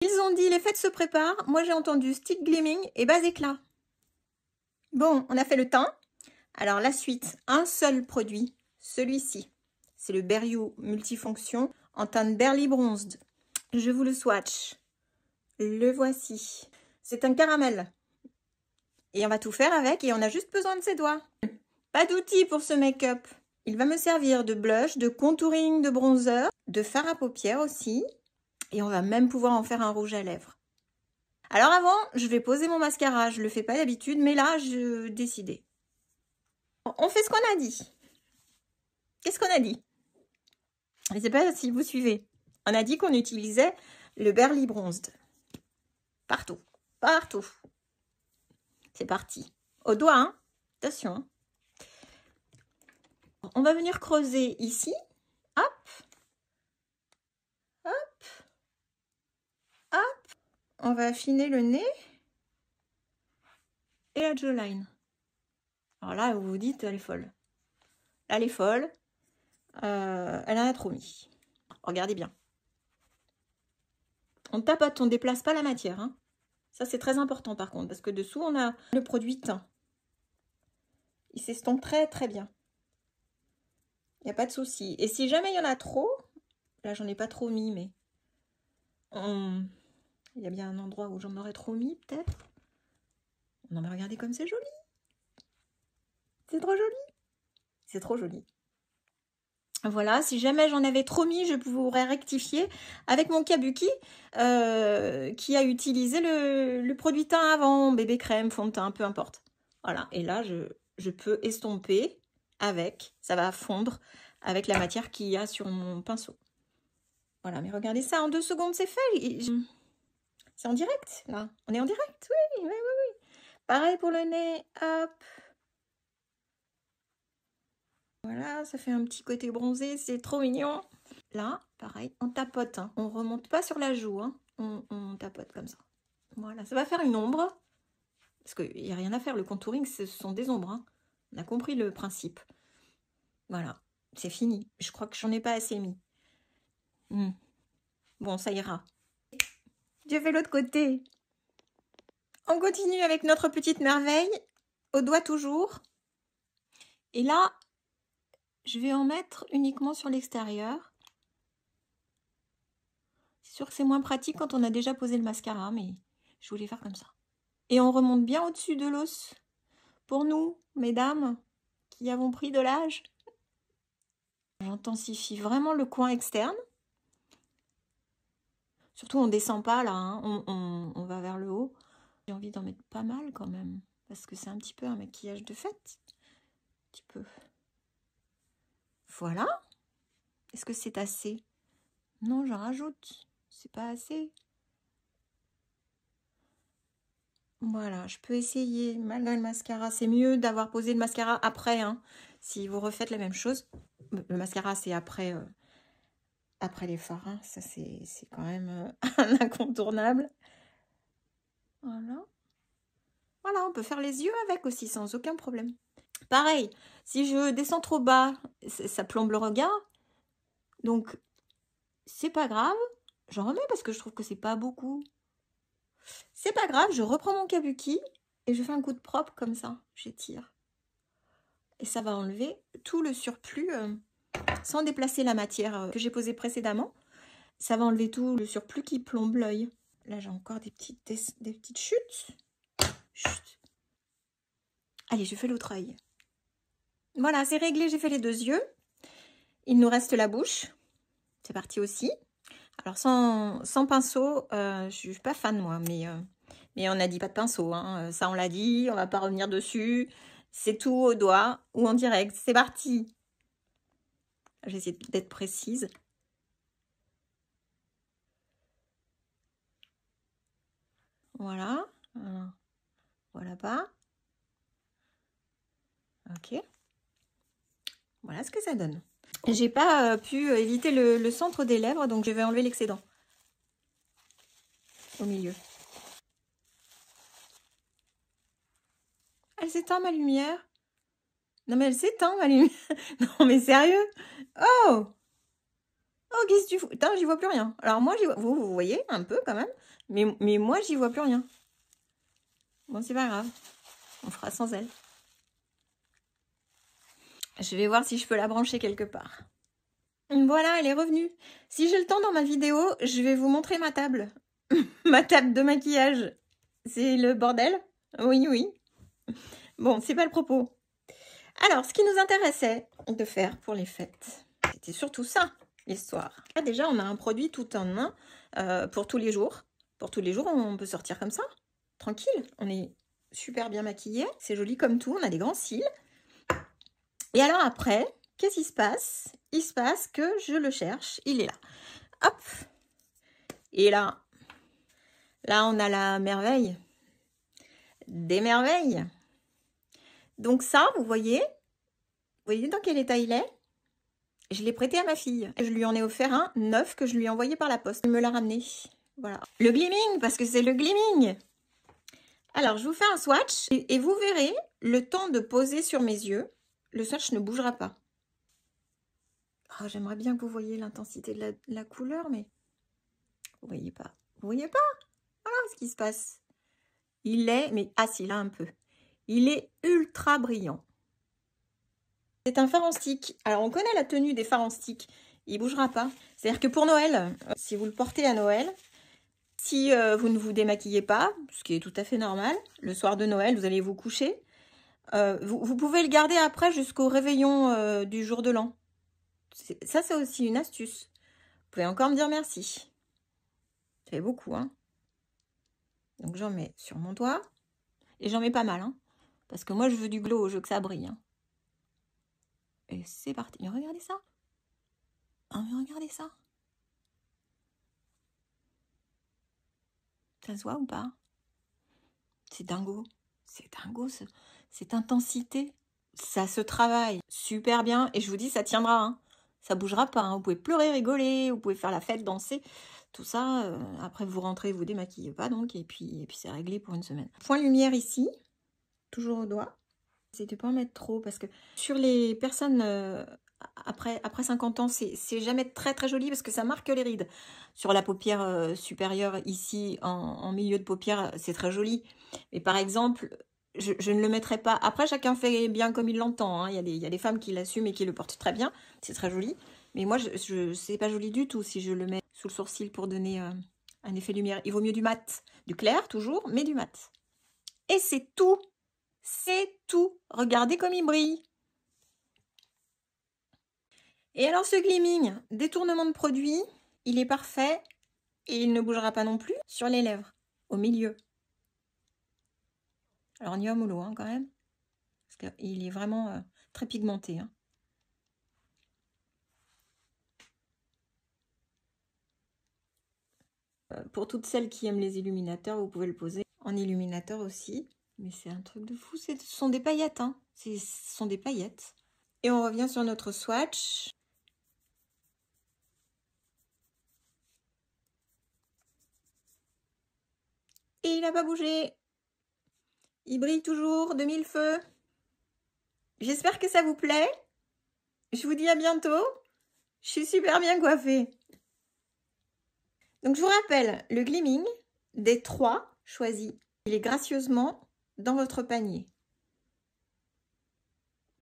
Ils ont dit les fêtes se préparent. Moi, j'ai entendu stick gleaming et base éclat. Bon, on a fait le teint. Alors, la suite, un seul produit, celui-ci. C'est le Bare You multifonction en teinte Barely Bronzed. Je vous le swatch. Le voici. C'est un caramel. Et on va tout faire avec et on a juste besoin de ses doigts. Pas d'outils pour ce make-up. Il va me servir de blush, de contouring, de bronzer, de fard à paupières aussi. Et on va même pouvoir en faire un rouge à lèvres. Alors avant, je vais poser mon mascara. Je le fais pas d'habitude, mais là, je décidais. On fait ce qu'on a dit. Qu'est-ce qu'on a dit? Je ne sais pas si vous suivez. On a dit qu'on utilisait le Barely Bronzed. Partout. Partout. C'est parti. Au doigt, hein. Attention. Hein. On va venir creuser ici. Hop. Hop. Hop. On va affiner le nez. Et la jawline. Alors là, vous vous dites, elle est folle. Là, elle est folle. Elle en a trop mis. Regardez bien. On tapote, on ne déplace pas la matière. Hein. Ça, c'est très important par contre, parce que dessous, on a le produit teint. Il s'estompe très très bien. Il n'y a pas de souci. Et si jamais il y en a trop, là, j'en ai pas trop mis, mais il y a bien un endroit où j'en aurais trop mis, peut-être. Non, mais regardez comme c'est joli. C'est trop joli. C'est trop joli. Voilà, si jamais j'en avais trop mis, je pourrais rectifier avec mon Kabuki qui a utilisé le produit teint avant, bébé crème, fond de teint, peu importe. Voilà, et là, je peux estomper avec, ça va fondre avec la matière qu'il y a sur mon pinceau. Voilà, mais regardez ça, en 2 secondes, c'est fait. C'est en direct, là. On est en direct, oui, oui, oui, oui. Pareil pour le nez, hop. Voilà, ça fait un petit côté bronzé, c'est trop mignon. Là, pareil, on tapote, hein. On remonte pas sur la joue, hein. On tapote comme ça. Voilà, ça va faire une ombre. Parce qu'il n'y a rien à faire, le contouring, ce sont des ombres. Hein. On a compris le principe. Voilà, c'est fini. Je crois que j'en ai pas assez mis. Bon, ça ira. Je fais l'autre côté. On continue avec notre petite merveille. Au doigt toujours. Et là, je vais en mettre uniquement sur l'extérieur. C'est sûr que c'est moins pratique quand on a déjà posé le mascara, mais je voulais faire comme ça. Et on remonte bien au-dessus de l'os. Pour nous, mesdames, qui avons pris de l'âge. J'intensifie vraiment le coin externe. Surtout, on ne descend pas là, hein. On va vers le haut. J'ai envie d'en mettre pas mal quand même. Parce que c'est un petit peu un maquillage de fête. Un petit peu. Voilà. Est-ce que c'est assez? Non, j'en rajoute. C'est pas assez. Voilà, je peux essayer malgré le mascara. C'est mieux d'avoir posé le mascara après. Hein, si vous refaites la même chose. Le mascara, c'est après, après les fards. Hein. Ça, c'est quand même un incontournable. Voilà. Voilà, on peut faire les yeux avec aussi, sans aucun problème. Pareil, si je descends trop bas, ça plombe le regard. Donc, c'est pas grave. J'en remets parce que je trouve que c'est pas beaucoup. C'est pas grave, je reprends mon Kabuki et je fais un coup de propre comme ça. J'étire. Et ça va enlever tout le surplus sans déplacer la matière que j'ai posée précédemment. Ça va enlever tout le surplus qui plombe l'œil. Là, j'ai encore des petites chutes. Chut. Allez, je fais l'autre œil. Voilà, c'est réglé, j'ai fait les 2 yeux. Il nous reste la bouche. C'est parti aussi. Alors, sans pinceau, je ne suis pas fan, moi, mais on n'a dit pas de pinceau. Hein. Ça, on l'a dit, on ne va pas revenir dessus. C'est tout au doigt ou en direct. C'est parti. Je vais essayer d'être précise. Voilà. Voilà pas. Ok. Voilà ce que ça donne. J'ai pas pu éviter le centre des lèvres, donc je vais enlever l'excédent. Au milieu. Elle s'éteint ma lumière. Non mais elle s'éteint ma lumière. Non mais sérieux? Oh! Oh, qu'est-ce que tu fous? Putain, j'y vois plus rien. Alors moi, vous voyez un peu quand même. Mais moi, j'y vois plus rien. Bon, c'est pas grave. On fera sans elle. Je vais voir si je peux la brancher quelque part. Voilà, elle est revenue. Si j'ai le temps dans ma vidéo, je vais vous montrer ma table. Ma table de maquillage. C'est le bordel? Oui, oui. Bon, c'est pas le propos. Alors, ce qui nous intéressait de faire pour les fêtes, c'était surtout ça, l'histoire. Là, déjà, on a un produit tout en un pour tous les jours. Pour tous les jours, on peut sortir comme ça, tranquille. On est super bien maquillé, c'est joli comme tout, on a des grands cils. Et alors après, qu'est-ce qui se passe? Il se passe que je le cherche, il est là. Hop! Et là, on a la merveille des merveilles. Donc ça, vous voyez dans quel état il est? Je l'ai prêté à ma fille. Je lui en ai offert un neuf que je lui ai envoyé par la poste. Elle me l'a ramené. Voilà. Le gleaming, parce que c'est le gleaming. Alors, je vous fais un swatch et vous verrez, le temps de poser sur mes yeux, le swatch ne bougera pas. Oh, j'aimerais bien que vous voyiez l'intensité de la couleur, mais vous voyez pas. Vous voyez pas? Voilà ce qui se passe. Il est, mais ah si, là un peu. Il est ultra brillant. C'est un fard en stick. Alors, on connaît la tenue des fards en stick. Il ne bougera pas. C'est-à-dire que pour Noël, si vous le portez à Noël, si vous ne vous démaquillez pas, ce qui est tout à fait normal, le soir de Noël, vous allez vous coucher, vous pouvez le garder après jusqu'au réveillon du jour de l'an. Ça, c'est aussi une astuce. Vous pouvez encore me dire merci. Ça fait beaucoup, hein. Donc, j'en mets sur mon doigt. Et j'en mets pas mal, hein. Parce que moi, je veux du glow, je veux que ça brille, hein. Et c'est parti. Mais regardez ça. Ah, mais regardez ça. Ça se voit ou pas? C'est dingo. C'est dingo, cette intensité. Ça se travaille super bien. Et je vous dis, ça tiendra. Hein. Ça bougera pas. Hein. Vous pouvez pleurer, rigoler. Vous pouvez faire la fête, danser. Tout ça. Après, vous rentrez, vous démaquillez pas. Donc, et puis c'est réglé pour une semaine. Point lumière ici. Toujours au doigt. N'hésitez pas à en mettre trop. Parce que sur les personnes... Après 50 ans, c'est jamais très très joli parce que ça marque les rides. Sur la paupière supérieure, ici, en milieu de paupière, c'est très joli. Mais par exemple, je ne le mettrai pas. Après, chacun fait bien comme il l'entend. Hein. Il y a des femmes qui l'assument et qui le portent très bien. C'est très joli. Mais moi, c'est pas joli du tout si je le mets sous le sourcil pour donner un effet lumière. Il vaut mieux du mat. Du clair, toujours, mais du mat. Et c'est tout. C'est tout. Regardez comme il brille. Et alors ce gleaming, détournement de produit, il est parfait et il ne bougera pas non plus sur les lèvres, au milieu. Alors on y va mollo hein, quand même, parce qu'il est vraiment très pigmenté. Hein. Pour toutes celles qui aiment les illuminateurs, vous pouvez le poser en illuminateur aussi. Mais c'est un truc de fou, ce sont des paillettes. Hein. Ce sont des paillettes. Et on revient sur notre swatch. Et il n'a pas bougé. Il brille toujours de mille feux. J'espère que ça vous plaît. Je vous dis à bientôt. Je suis super bien coiffée. Donc je vous rappelle, le gleaming des 3 choisis. Il est gracieusement dans votre panier.